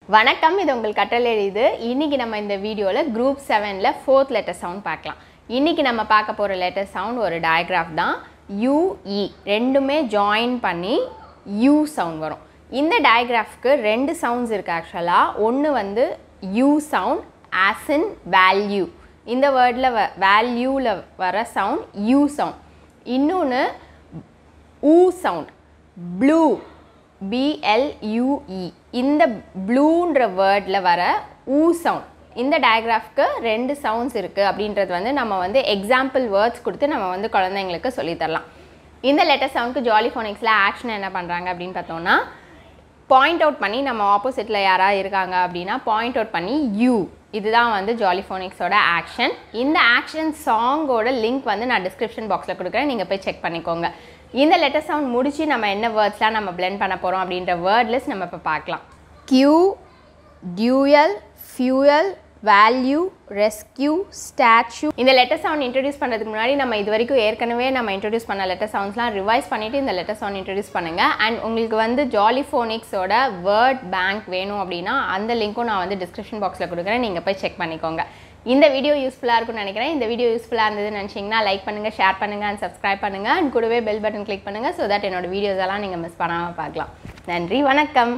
வணக்கம் இது உங்கள் கற்றல் எளிது இன்னைக்கு நம்ம இந்த வீடியோல group 7 ல 4th letter sound பார்க்கலாம் இன்னைக்கு நம்ம பார்க்க போற letter sound ஒரு டயகிராஃப் தான் u e ரெண்டுமே ஜாயின் பண்ணி u sound வரும் இந்த டயகிராஃப்க்கு ரெண்டு சவுண்ட்ஸ் இருக்கு एक्चुअली ஒன்னு வந்து u sound as in value இந்த வேர்ட்ல வேல்யூல வர சவுண்ட் u sound இன்னொன்னு u sound blue B L U E இந்த ப்ளூன்ற வேர்ட்ல வர ஊ சவுண்ட் இந்த டயகிராஃப்க்கு ரெண்டு சவுண்ட்ஸ் இருக்கு அப்படின்றது வந்து நம்ம வந்து எக்ஸாம்பிள் வேர்ட்ஸ் கொடுத்து நம்ம வந்து குழந்தைங்களுக்கு சொல்லி தரலாம் இந்த லெட்டர் சவுண்ட்க்கு ஜாலி ஃபோனிக்ஸ்ல ஆக்ஷன் என்ன பண்றாங்க அப்படினு பார்த்தோம்னா பாயிண்ட் அவுட் பண்ணி நம்ம ஆப்போசிட்ல யாரா இருக்காங்க அப்படினா பாயிண்ட் அவுட் பண்ணி யூ இதுதான் வந்து ஜாலி ஃபோனிக்ஸோட ஆக்ஷன் இந்த ஆக்ஷன் சாங்கோட லிங்க் வந்து நான் டிஸ்கிரிப்ஷன் பாக்ஸ்ல கொடுக்கிறேன் நீங்க போய் செக் பண்ணிக்கோங்க இந்த லெட்டர் சவுண்ட் முடிச்சி நம்ம என்ன வேர்ட்ஸ்லாம் நம்ம blend பண்ண போறோம் அப்படிங்கற வேர்ட் லிஸ்ட் நம்ம இப்ப பார்க்கலாம் Q dual fuel value rescue statue இந்த லெட்டர் சவுண்ட் இன்ட்ரோ듀ce பண்றதுக்கு முன்னாடி நம்ம இதுவரைக்கும் ஏற்கனவே நம்ம இன்ட்ரோ듀ce பண்ண லெட்டர் சவுண்ட்ஸ்லாம் ரிவைஸ் பண்ணிட்டு இந்த லெட்டர் சவுண்ட் இன்ட்ரோ듀ce பண்ணுங்க and உங்களுக்கு வந்து ஜாலி ஃபோனிக்ஸோட வேர்ட் பேங்க் வேணும் அப்படினா அந்த லிங்க்கும் நான் வந்து டிஸ்கிரிப்ஷன் பாக்ஸ்ல கொடுக்கிறேன் நீங்க போய் செக் பண்ணிக்கோங்க இந்த வீடியோ யூஸ்ஃபுல்லா இருக்கும்னு நினைக்கிறேன் இந்த வீடியோ யூஸ்ஃபுல்லா இருந்ததுன்னு நினைச்சீங்கன்னா லைக் பண்ணுங்க ஷேர் பண்ணுங்க and subscribe பண்ணுங்க and கூடவே பெல் பட்டன் கிளிக் பண்ணுங்க so that என்னோட வீடியோஸ் எல்லாம் நீங்க மிஸ் பண்ணாம பார்க்கலாம் நன்றி வணக்கம்